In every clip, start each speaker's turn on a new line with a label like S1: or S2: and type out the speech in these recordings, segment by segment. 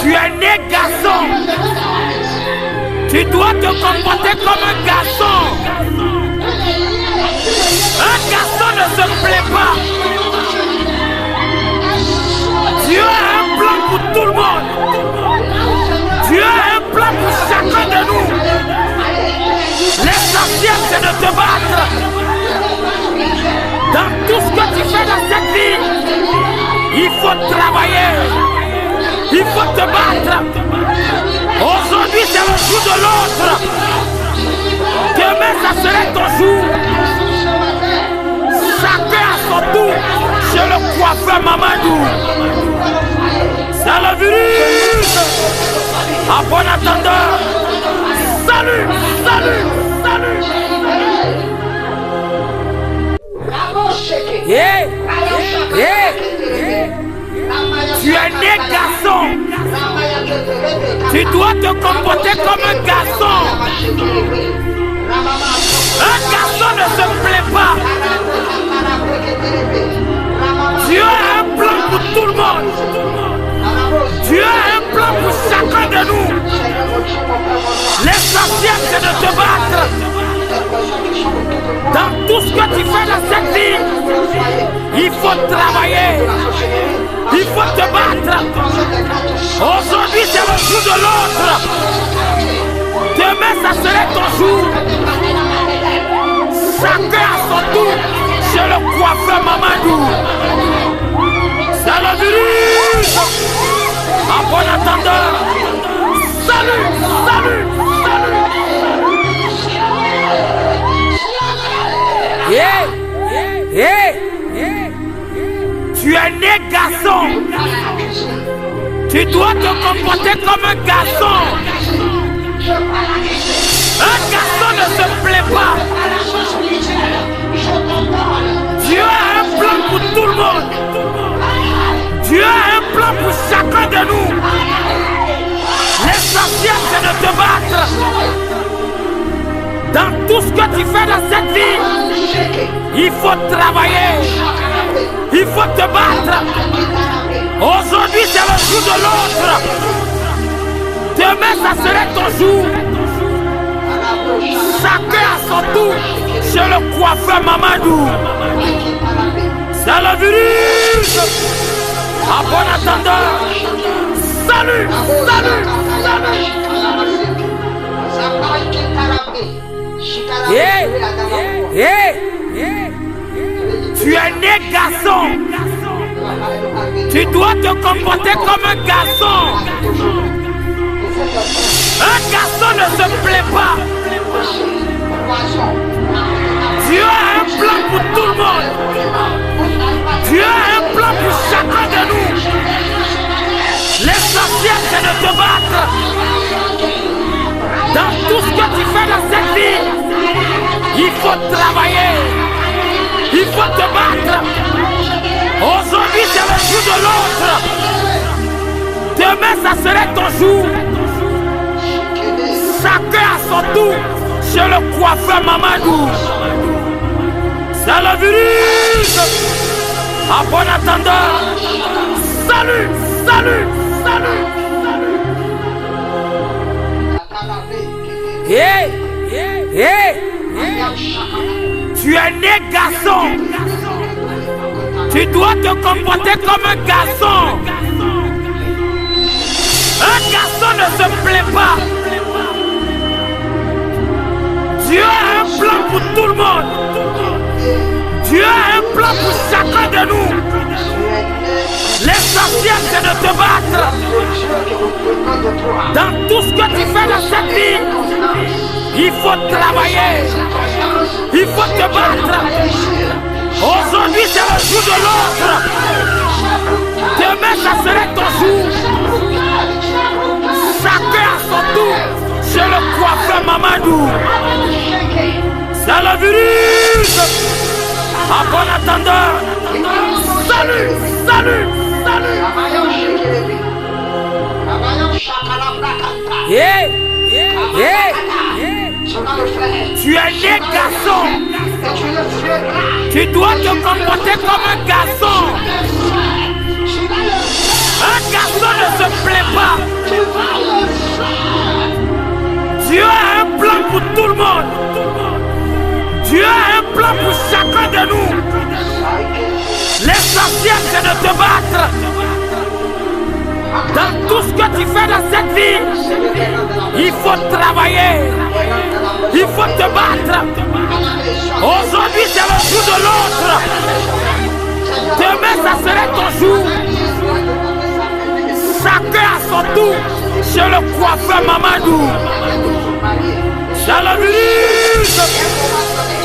S1: Tu es né garçon. Tu dois te comporter comme un garçon. Un garçon ne se plaît pas. Dieu a un plan pour tout le monde. Dieu a un plan pour chacun de nous. L'essentiel c'est de te battre. Dans tout ce que tu fais dans cette vie, il faut travailler. Il faut te battre. Aujourd'hui c'est le jour de l'autre. Demain ça serait ton jour. Chacun à son tour. Chez le coiffeur Mamadou. C'est le virus. À bon attendeur. Salut, salut, salut. Tu es né garçon. Tu dois te comporter comme un garçon. Un garçon ne se plaît pas. Dieu a un plan pour tout le monde. Dieu a un plan pour chacun de nous. L'essentiel c'est de te battre. Dans tout ce que tu fais dans cette vie, il faut travailler. Il faut te battre. Aujourd'hui c'est le jour de l'autre. Demain ça serait ton jour. Chacun à son tour. Chez le coiffeur Mamadou. C'est le virus. À bon attendeur. Salut, salut, salut. Tu es né garçon. Tu dois te comporter comme un garçon. Un garçon ne se plaît pas. Dieu a un plan pour tout le monde. Dieu a un plan pour chacun de nous. L'essentiel c'est de te battre. Dans tout ce que tu fais dans cette vie, il faut travailler. Il faut te battre. Aujourd'hui c'est le jour de l'autre. Demain ça serait ton jour. Chacun à son tour. Chez le coiffeur Mamadou. C'est le virus. À bon attendeur. Salut, salut, salut. Tu es né garçon. Tu dois te comporter comme un garçon. Un garçon ne se plaît pas. Dieu a un plan pour tout le monde. Dieu a un plan pour chacun de nous. L'essentiel c'est de te battre. Dans tout ce que tu fais dans cette vie, il faut travailler. Il faut te battre. Aujourd'hui c'est le jour de l'autre. Demain ça serait ton jour. Chacun à son tour. Chez le coiffeur Mamadou. C'est le virus. À bon attendeur. Salut, salut, salut. Tu es né garçon. Tu dois te comporter comme un garçon. Un garçon ne se plaît pas. Dieu a un plan pour tout le monde. Dieu a un plan pour chacun de nous. L'essentiel c'est de te battre. Dans tout ce que tu fais dans cette vie, il faut travailler. Il faut te battre. Aujourd'hui c'est le jour de l'autre. Demain ça serait ton jour. Chacun à son tour. Chez le coiffeur Mamadou. C'est le virus. À bon attendeur. Salut, salut, salut. Tu es né garçon. Tu dois te comporter comme un garçon. c'est de te battre. Dans tout ce que tu fais dans cette vie, il faut travailler. Il faut te battre. Aujourd'hui, c'est le jour de l'autre. Demain, ça serait ton jour. Chacun à son tour chez le coiffeur Mamadou. Salut,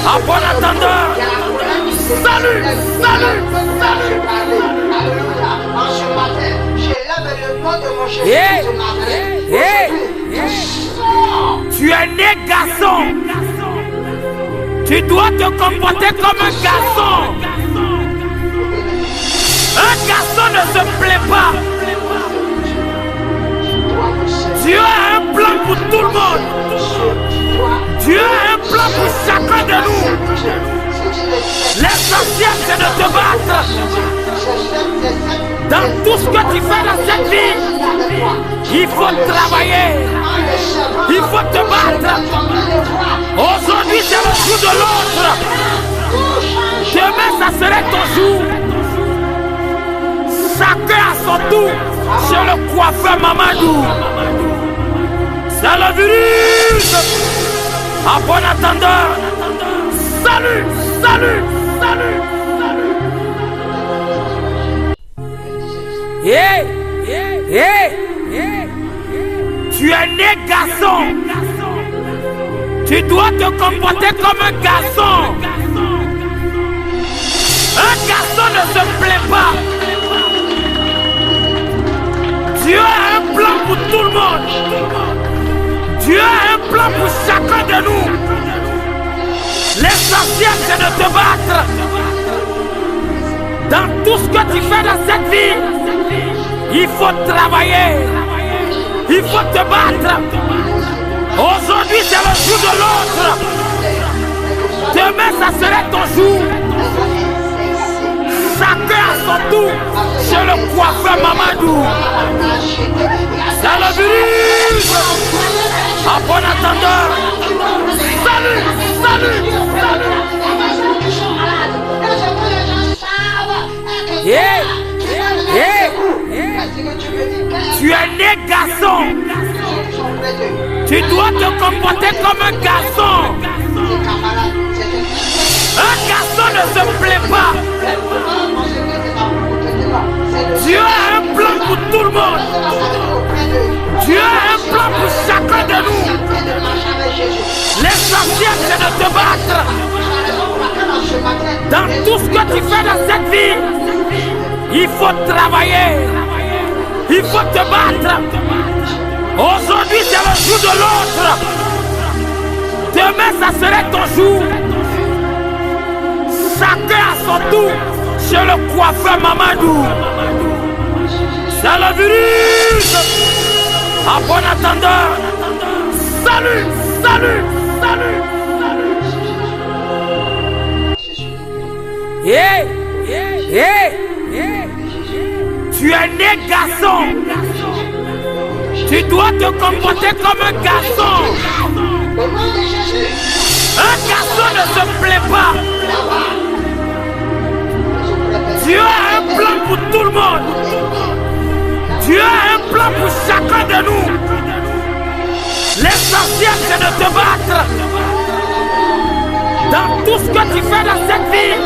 S1: à bon attendeur. Salut, salut, salut. Hey, hey, tu es né garçon. Tu dois te comporter comme un garçon. Un garçon ne se plaît pas. Dieu a un plan pour tout le monde. Dieu a un plan pour chacun de nous. L'essentiel c'est de te battre. Dans tout ce que tu fais dans cette vie, il faut travailler. Il faut te battre. Aujourd'hui c'est le jour de l'autre. Demain ça serait ton jour. Chacun à son tour chez le coiffeur Mamadou. C'est le virus. À bon attendeur. Salut, salut, salut, salut. Hey, hey, hey. Tu es né garçon. Tu dois te comporter comme un garçon. Un garçon ne se plaît pas. Dieu a un plan pour tout le monde. Dieu a un plan pour chacun de nous. L'essentiel c'est de te battre. Dans tout ce que tu fais dans cette vie, il faut travailler. Il faut te battre. Aujourd'hui c'est le jour de l'autre. Demain ça serait ton jour. Chacun à son tour chez le coiffeur Mamadou. C'est le virus. À bon attendeur. Salut, salut, salut. Hey, hey, hey. Tu es né garçon. Tu dois te comporter comme un garçon. Un garçon ne se plaît pas. Dieu a un plan pour tout le monde. Dieu a un plan pour chacun de nous. L'essentiel c'est de te battre. Dans tout ce que tu fais dans cette vie, il faut travailler. Il faut te battre. Aujourd'hui c'est le jour de l'autre. Demain ça serait ton jour. Chacun à son tour chez le coiffeur Mamadou. C'est le virus. À bon attendeur. Salut, salut, salut, salut. Hey, hey, hey. Tu es né garçon. Tu dois te comporter comme un garçon. Un garçon ne se plaît pas. Dieu a un plan pour tout le monde. Dieu a un plan pour chacun de nous. L'essentiel c'est de te battre. Dans tout ce que tu fais dans cette vie,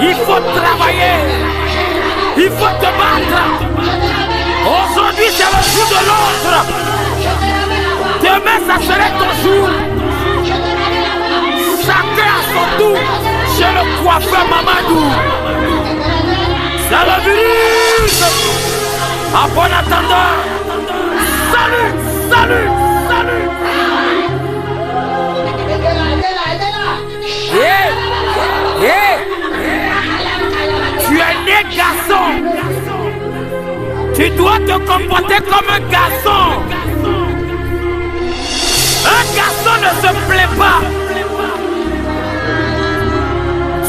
S1: il faut travailler. Il faut te battre. Aujourd'hui c'est le jour de l'autre. Demain ça serait ton jour. Chacun à son tour chez le coiffeur Mamadou. C'est le virus. À bon attendeur. Salut, salut, salut. Hey, hey, hey. Tu es né garçon. Tu dois te comporter comme un garçon. Un garçon ne se plaît pas.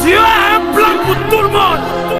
S1: Dieu a un plan pour tout le monde.